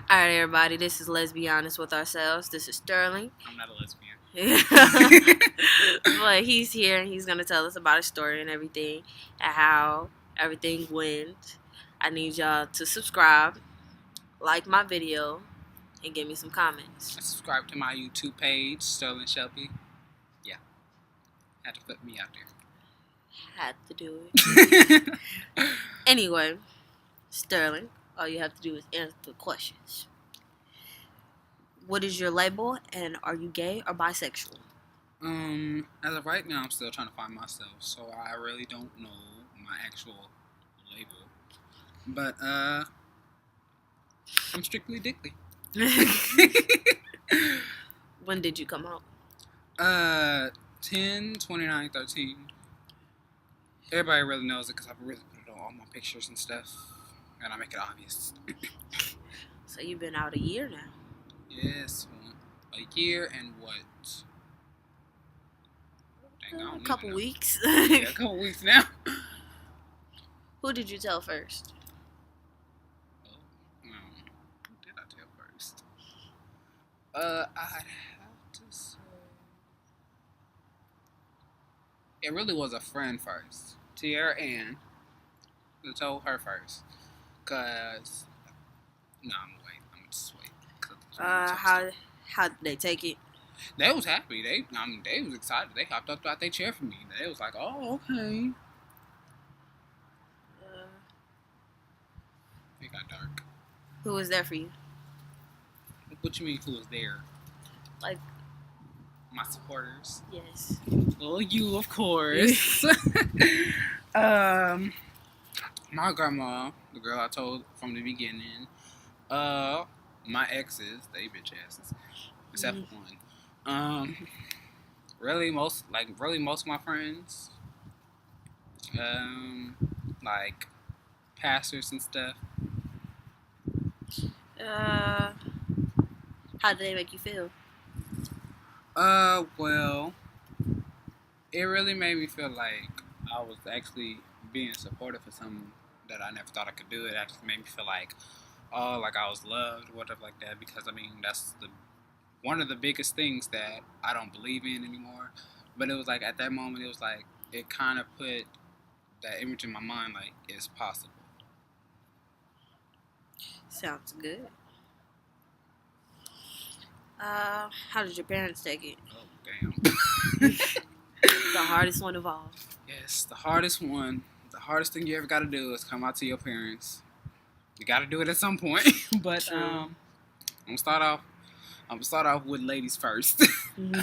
Alright, everybody, this is Lesbihonest with ourselves. This is Sterling. I'm not a lesbian. But he's here and he's going to tell us about his story and everything and how everything went. I need y'all to subscribe, like my video, and give me some comments. Subscribe to my YouTube page, Sterling Shelby. Yeah. Had to put me out there. Had to do it. Anyway, Sterling, all you have to do is answer the questions. What is your label, and are you gay or bisexual? As of right now, I'm still trying to find myself, so I really don't know my actual label. But, I'm strictly Dickly. When did you come out? 10/29/13. Everybody really knows it because I really put it on all my pictures and stuff, and I make it obvious. So you've been out a year now. Yes, a year and what? Dang, A couple weeks. Yeah, a couple weeks now. Who did you tell first? Who did I tell first? I'd have to say it really was a friend first. Tierra Ann. I told her first. Cause no, I'm just wait. How did they take it? They was happy. They was excited. They hopped up out their chair for me. They was like, "Oh, okay." It got dark. Who was there for you? What you mean? Who was there? Like my supporters. Yes. Well, you of course. My grandma, the girl I told from the beginning. My exes, they bitch asses, except for one. Really most of my friends, like pastors and stuff. How did they make you feel? Well, it really made me feel like I was actually being supportive for something that I never thought I could do. It actually made me feel like, oh, like I was loved, or whatever like that. Because I mean, that's one of the biggest things that I don't believe in anymore. But it was like at that moment, it was like it kind of put that image in my mind, like it's possible. Sounds good. How did your parents take it? Oh, damn. The hardest one of all. Yes, the hardest one. The hardest thing you ever got to do is come out to your parents. You got to do it at some point. But I'm gonna start off with ladies first. Mm-hmm.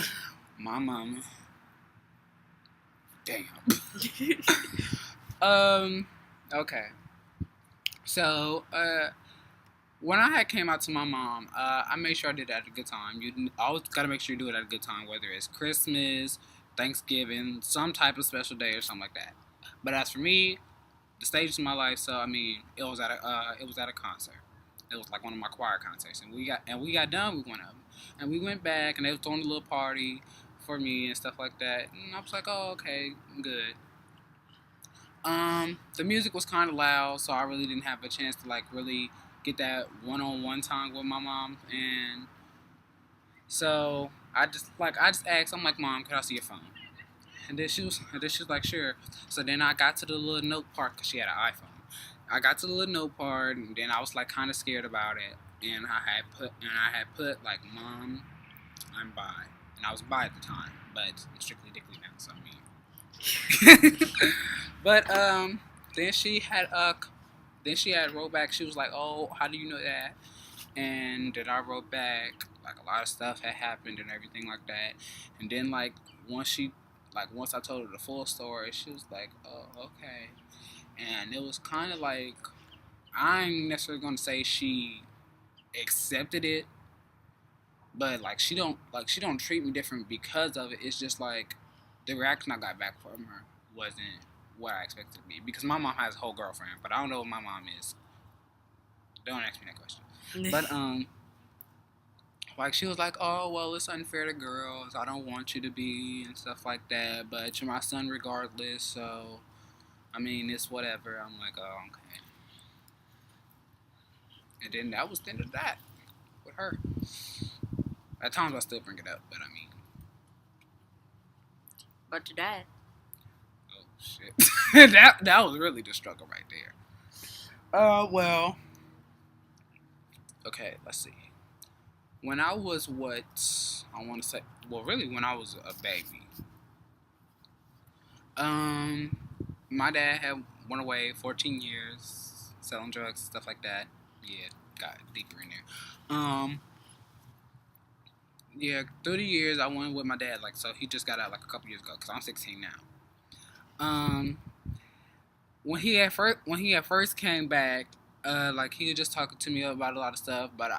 My mama. Damn. Okay. So, when I had came out to my mom, I made sure I did it at a good time. You always got to make sure you do it at a good time, whether it's Christmas, Thanksgiving, some type of special day or something like that. But as for me, the stages of my life, so I mean, it was at a concert. It was like one of my choir concerts, and we got done with one of them, and we went back, and they was throwing a little party for me and stuff like that, and I was like, oh, okay, good. The music was kind of loud, so I really didn't have a chance to like really get that one-on-one time with my mom, and so I just asked, I'm like, Mom, can I see your phone? And then she was like, sure. So then I got to the little note part because she had an iPhone. I got to the little note part, and then I was like kind of scared about it, and I had put like, Mom, I'm bi, and I was bi at the time, but I'm strictly Dickly now, so I mean. But then she had wrote back. She was like, oh, how do you know that? And then I wrote back like a lot of stuff had happened and everything like that. And then like once I told her the full story, she was like, oh, okay. And it was kind of like, I ain't necessarily gonna say she accepted it, but like she don't treat me different because of it. It's just like the reaction I got back from her wasn't what I expected it to be, because my mom has a whole girlfriend, but I don't know what my mom is. Don't ask me that question. But like she was like, oh, well, it's unfair to girls, I don't want you to be and stuff like that, but you're my son regardless, so I mean, it's whatever. I'm like, oh, okay. And then that was the end of that with her. At times I still bring it up, but I mean, But your dad. oh shit, that was really the struggle right there. Well, okay, let's see. When I was what I want to say, well, really when I was a baby, my dad had went away 14 years selling drugs, stuff like that. Yeah, got deeper in there. Yeah, through the years I went with my dad. Like, so he just got out like a couple years ago because I'm 16 now. When he had first came back, like he was just talking to me about a lot of stuff, but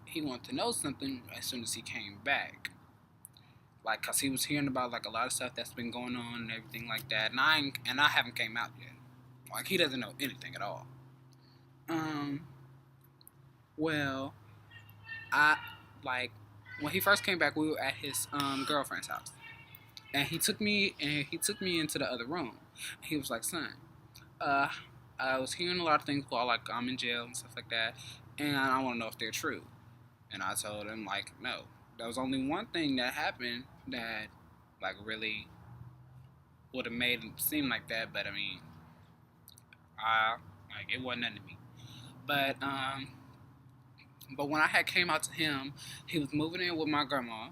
he wanted to know something as soon as he came back. Like, cause he was hearing about like a lot of stuff that's been going on and everything like that, and I haven't came out yet. Like, he doesn't know anything at all. Well, I like when he first came back, we were at his girlfriend's house, and he took me into the other room. He was like, "Son, uh, I was hearing a lot of things while like I'm in jail and stuff like that, and I want to know if they're true." And I told him like, "No, there was only one thing that happened that like really would have made it seem like that, but I mean, it wasn't nothing to me." But when I had came out to him, he was moving in with my grandma,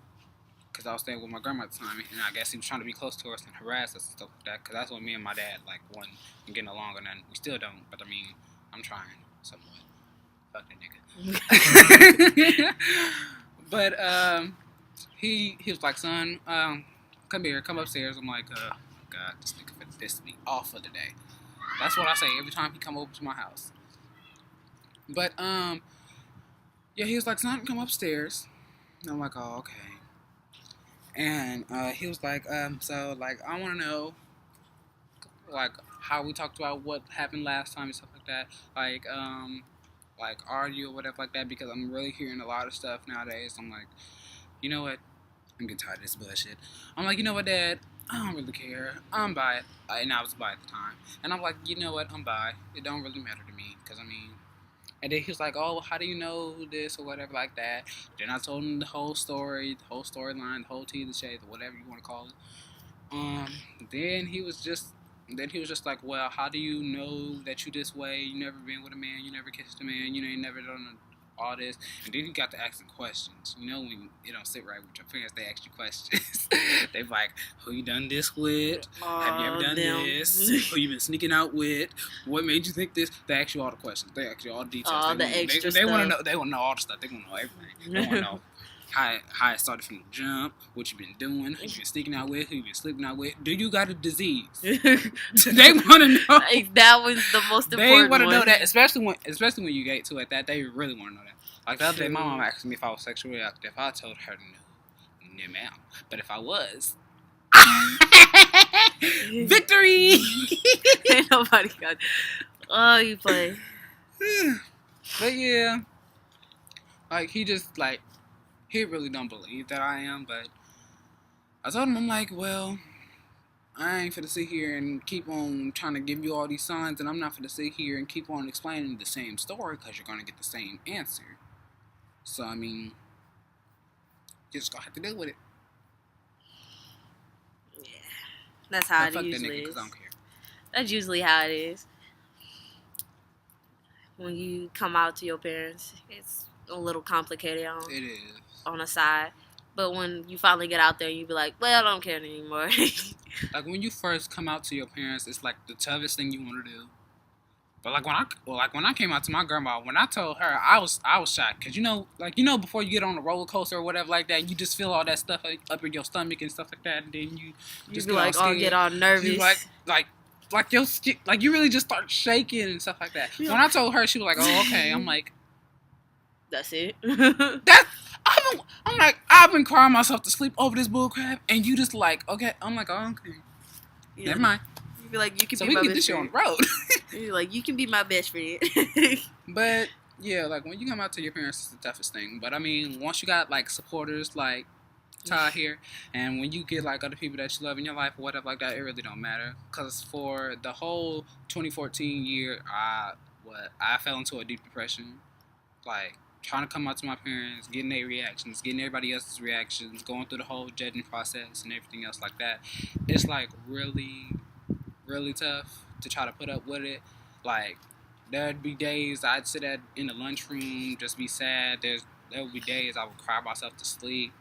because I was staying with my grandma at the time, and I guess he was trying to be close to us and harass us and stuff like that, because that's what me and my dad, like, wasn't getting along, and we still don't, but I mean, I'm trying, somewhat. Fuck that nigga. But, he was like, "Son, come here, come upstairs." I'm like, oh, God, this nigga finna piss me off for the day. That's what I say every time he come over to my house. But, yeah, he was like, "Son, come upstairs." And I'm like, "Oh, okay." And he was like, so, like, I want to know, like, how we talked about what happened last time and stuff like that. Like, argue or whatever like that, because I'm really hearing a lot of stuff nowadays. I'm like, you know what? I'm getting tired of this bullshit. I'm like, you know what, Dad? I don't really care. I'm bi. And I was bi at the time. And I'm like, you know what? I'm bi. It don't really matter to me, because, I mean... And then he was like, "Oh, how do you know this or whatever like that?" Then I told him the whole story, the whole storyline, the whole tea of the shade, or whatever you want to call it. Then he was just like, "Well, how do you know that you this way? You never been with a man, you never kissed a man, you never done all this." And then he got to asking questions. You know, when it don't sit right with your parents, they ask you questions. They like, "Who you done this with? Have you ever done this? Who you been sneaking out with? What made you think this?" They ask you all the questions. They ask you all the details. All the extra they stuff. want to know. They want to know all the stuff. They want to know everything. They want to know how it started from the jump, what you been doing, who you been sneaking out with, who you been sleeping out with. Do you got a disease? They want to know. Like, that was the most important. They want to know that, especially when you get to it. That they really want to know that. Like the other day, my mom asked me if I was sexually active. I told her no, ma'am. But if I was, victory! Ain't nobody got. Oh, you play. But yeah, like he just like he really don't believe that I am. But I told him, I'm like, well, I ain't finna sit here and keep on trying to give you all these signs, and I'm not finna sit here and keep on explaining the same story, because you're gonna get the same answer. So, I mean, you're just gonna have to deal with it. Yeah. That's how Fuck it usually that nigga, is. 'cause I don't care. That's usually how it is. When you come out to your parents, it's a little complicated It is. on the side. But when you finally get out there, you be like, well, I don't care anymore. Like, when you first come out to your parents, it's like the toughest thing you want to do. But like when I came out to my grandma, when I told her, I was shocked, because before you get on a roller coaster or whatever like that, you just feel all that stuff up in your stomach and stuff like that, and then you just be like, oh, get all nervous. You like your skin, like you really just start shaking and stuff like that. Yeah. When I told her, she was like, "Oh, okay." I'm like, that's it. I'm like, I've been crying myself to sleep over this bullcrap, and you just like, okay. I'm like, oh, okay. Yeah. Never mind. You be like, you can so be we my can best get this friend. shit on the road. You're like, you can be my best friend. But yeah, like when you come out to your parents, it's the toughest thing. But I mean, once you got like supporters like Ty here, and when you get like other people that you love in your life or whatever like that, it really don't matter. Cause for the whole 2014 year, I fell into a deep depression. like trying to come out to my parents, getting their reactions, getting everybody else's reactions, going through the whole judging process and everything else like that. It's like really, really tough to try to put up with it. Like there'd be days I'd sit in the lunchroom, just be sad. There would be days I would cry myself to sleep.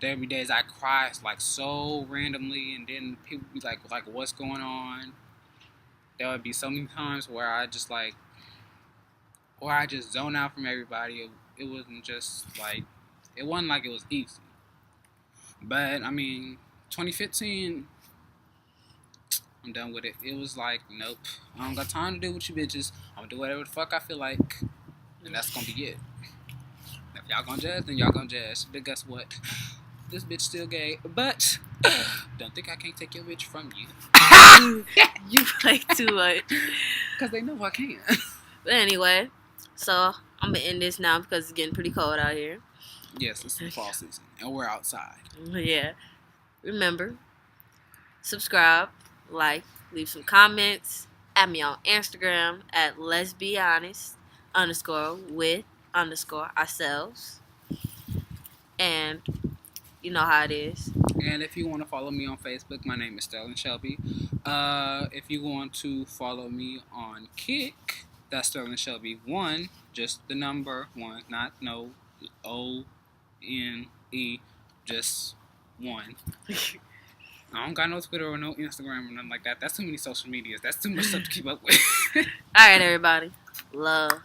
There'd be days I cry like so randomly, and then people would be like, what's going on? There would be so many times where I just zone out from everybody. It wasn't just like, it wasn't like it was easy. But I mean, 2015, I'm done with it. It was like, nope, I don't got time to deal with you bitches. I'm gonna do whatever the fuck I feel like, and that's gonna be it. If y'all gonna judge, then y'all gonna judge. But guess what? This bitch still gay, but don't think I can't take your bitch from you. You play too much. Because they know I can. But anyway, so I'm gonna end this now because it's getting pretty cold out here. Yes, it's the fall season, and we're outside. Yeah. Remember, subscribe, like, leave some comments. Add me on Instagram at Lesbihonest _with_ ourselves. And you know how it is. And if you want to follow me on Facebook, my name is Sterling Shelby. If you want to follow me on Kick, that's Sterling Shelby 1, just the number 1, not no ONE, just 1. I don't got no Twitter or no Instagram or nothing like that. That's too many social medias. That's too much stuff to keep up with. Alright, everybody. Love.